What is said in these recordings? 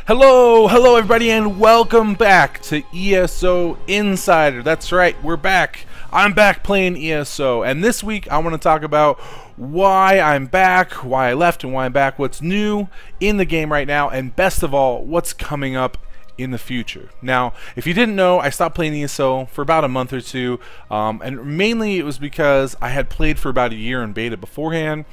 Hello everybody, and welcome back to ESO Insider. That's right, we're back. I'm back playing ESO, and this week I want to talk about why I'm back, why I left and why I'm back, what's new in the game right now, and best of all, what's coming up in the future. Now, if you didn't know, I stopped playing ESO for about a month or two, and mainly it was because I had played for about a year in beta beforehand.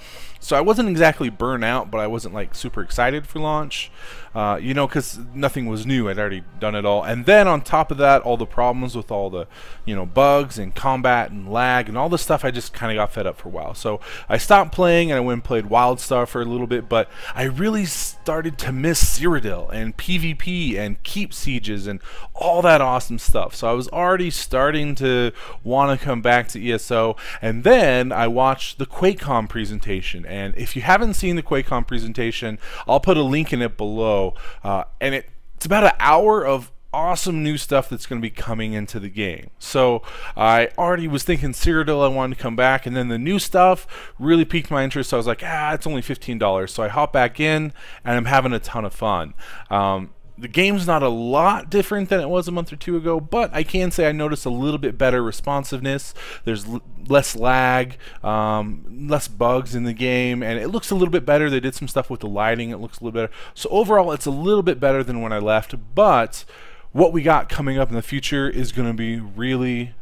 So I wasn't exactly burnt out, but I wasn't like super excited for launch, you know, because nothing was new. I'd already done it all. And then on top of that, all the problems with all the, you know, bugs and combat and lag and all this stuff, I just kind of got fed up for a while. So I stopped playing and I went and played WildStar for a little bit, but I really started to miss Cyrodiil and PvP and keep sieges and all that awesome stuff. So I was already starting to want to come back to ESO, and then I watched the Quakecon presentation. And if you haven't seen the Quakecon presentation, I'll put a link in it below. And it's about an hour of awesome new stuff that's going to be coming into the game. So I already was thinking Cyrodiil, I wanted to come back, and then the new stuff really piqued my interest. So I was like, it's only $15. So I hop back in, and I'm having a ton of fun. The game's not a lot different than it was a month or two ago, but I can say I noticed a little bit better responsiveness. There's less lag, less bugs in the game, and it looks a little bit better. They did some stuff with the lighting. It looks a little better. So overall, it's a little bit better than when I left, but what we got coming up in the future is going to be really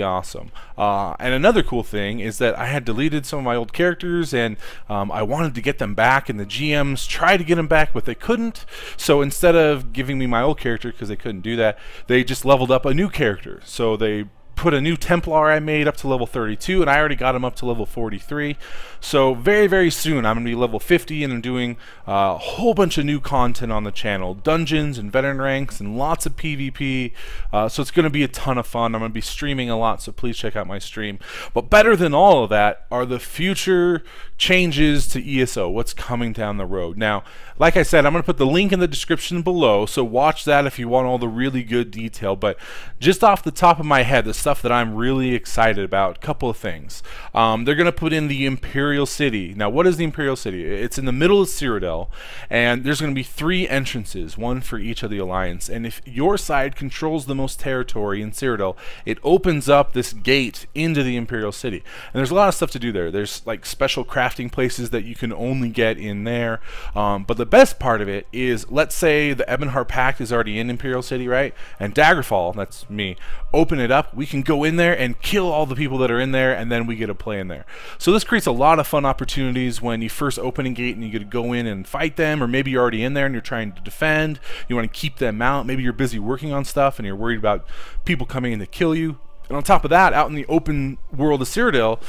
awesome. And another cool thing is that I had deleted some of my old characters, and I wanted to get them back, and the GMs tried to get them back, but they couldn't. So instead of giving me my old character, because they couldn't do that, they just leveled up a new character. So they put a new Templar I made up to level 32, and I already got him up to level 43. So very soon I'm going to be level 50, and I'm doing a whole bunch of new content on the channel, dungeons and veteran ranks and lots of PvP. So it's going to be a ton of fun. I'm going to be streaming a lot, so please check out my stream. But better than all of that are the future changes to ESO, what's coming down the road. Now, like I said, I'm going to put the link in the description below, so watch that if you want all the really good detail. But just off the top of my head, the stuff that I'm really excited about, a couple of things. They're going to put in the Imperial City. Now, what is the Imperial City? It's in the middle of Cyrodiil, and there's going to be 3 entrances, one for each of the Alliance. And if your side controls the most territory in Cyrodiil, it opens up this gate into the Imperial City. And there's a lot of stuff to do there. There's like special crafting places that you can only get in there. But the best part of it is, let's say the Ebonheart Pact is already in Imperial City, right? And Daggerfall, that's me, open it up. We can go in there and kill all the people that are in there, and then we get to play in there. So this creates a lot of fun opportunities when you first open a gate and you get to go in and fight them, or maybe you're already in there and you're trying to defend. You want to keep them out. Maybe you're busy working on stuff and you're worried about people coming in to kill you. And on top of that, out in the open world of Cyrodiil,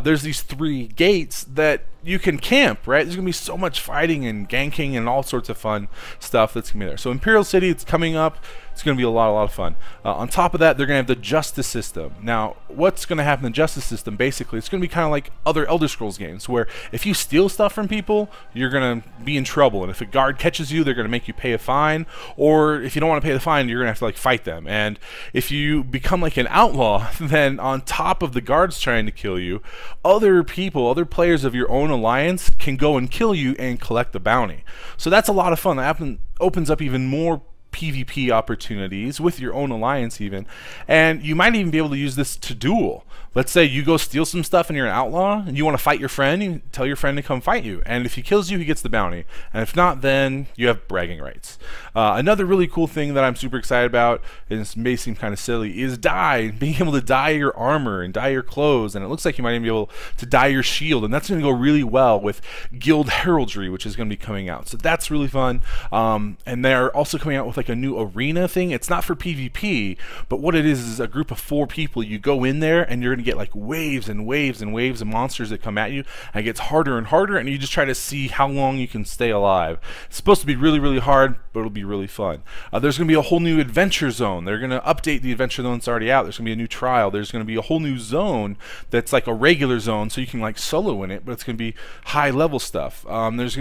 there's these 3 gates that you can camp, right? There's going to be so much fighting and ganking and all sorts of fun stuff that's going to be there. So Imperial City, it's coming up. It's going to be a lot of fun. On top of that, they're going to have the justice system. Now, what's going to happen in the justice system? Basically, it's going to be kind of like other Elder Scrolls games, where if you steal stuff from people, you're going to be in trouble. And if a guard catches you, they're going to make you pay a fine. Or if you don't want to pay the fine, you're going to have to like fight them. And if you become like an outlaw, then on top of the guards trying to kill you, other people, other players of your own alliance can go and kill you and collect the bounty. So that's a lot of fun. That opens up even more PvP opportunities with your own alliance even, and you might even be able to use this to duel. Let's say you go steal some stuff and you're an outlaw and you want to fight your friend, you tell your friend to come fight you, and if he kills you, he gets the bounty, and if not, then you have bragging rights. Another really cool thing that I'm super excited about, and this may seem kind of silly, is being able to dye your armor and dye your clothes, and it looks like you might even be able to dye your shield, and that's going to go really well with Guild Heraldry, which is going to be coming out. So that's really fun. And they're also coming out with like a new arena thing. It's not for PvP, but what it is a group of 4 people. You go in there and you're going to get like waves and waves and waves of monsters that come at you, and it gets harder and harder, and you just try to see how long you can stay alive. It's supposed to be really hard, but it'll be really fun. There's going to be a whole new adventure zone. They're going to update the adventure zone that's already out. There's going to be a new trial. There's going to be a whole new zone that's like a regular zone, so you can like solo in it, but it's going to be high level stuff. There's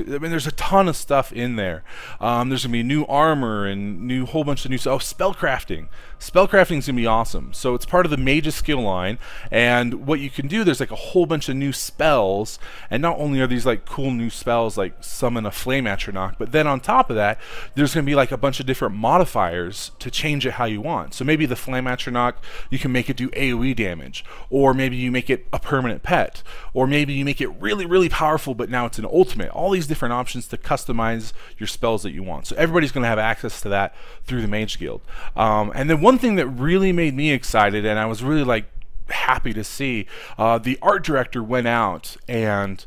a ton of stuff in there. There's going to be new armor and and whole bunch of new stuff. Oh, spellcrafting. Spellcrafting is gonna be awesome. So it's part of the mage's skill line, and what you can do, there's like a whole bunch of new spells, and not only are these like cool new spells like summon a flame atronach, but then on top of that, there's gonna be like a bunch of different modifiers to change it how you want. So maybe the flame atronach, you can make it do AoE damage, or maybe you make it a permanent pet, or maybe you make it really, really powerful, but now it's an ultimate. All these different options to customize your spells that you want. So everybody's gonna have access to that through the Mage Guild. And then one thing that really made me excited, and I was really like happy to see, the art director went out and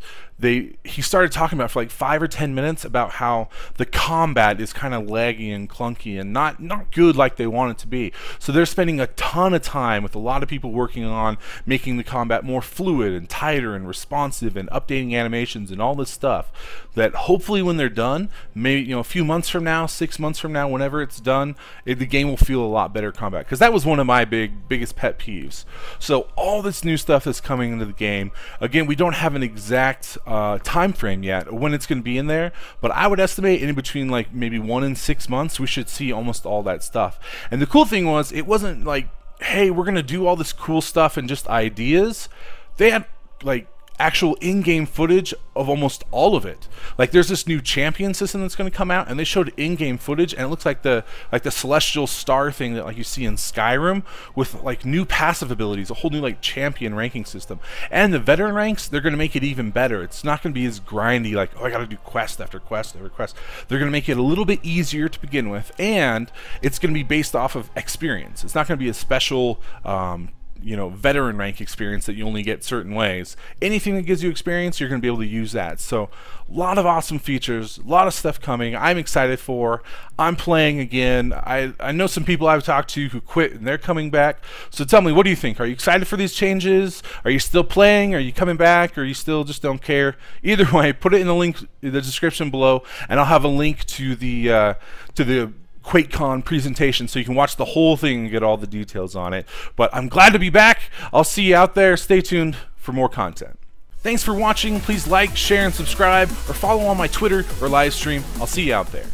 he started talking about for like 5 or 10 minutes about how the combat is kind of laggy and clunky and not good like they want it to be. So they're spending a ton of time with a lot of people working on making the combat more fluid and tighter and responsive and updating animations and all this stuff that hopefully when they're done, maybe a few months from now, 6 months from now, whenever it's done, the game will feel a lot better combat, because that was one of my biggest pet peeves. So all this new stuff is coming into the game. Again, we don't have an exact time frame yet when it's going to be in there, but I would estimate in between like maybe 1 and 6 months we should see almost all that stuff. And the cool thing was, it wasn't like, hey, we're going to do all this cool stuff and just ideas. They had like actual in-game footage of almost all of it. Like there's this new champion system that's going to come out, and they showed in-game footage, and it looks like the celestial star thing that like you see in Skyrim, with like new passive abilities, a whole new like champion ranking system. And the veteran ranks, they're going to make it even better. It's not going to be as grindy, like, oh, I got to do quest after quest after quest. They're going to make it a little bit easier to begin with, and it's going to be based off of experience. It's not going to be a special veteran rank experience that you only get certain ways. Anything that gives you experience, you're going to be able to use that. So a lot of awesome features, a lot of stuff coming. I'm excited for. I'm playing again. I know some people I've talked to who quit and they're coming back. So tell me, what do you think? Are you excited for these changes? Are you still playing? Are you coming back? Or you still just don't care? Either way, put it in the link in the description below, and I'll have a link to the Quakecon presentation so you can watch the whole thing and get all the details on it. But I'm glad to be back. I'll see you out there. Stay tuned for more content. Thanks for watching. Please like, share, and subscribe, or follow on my Twitter or live stream. I'll see you out there.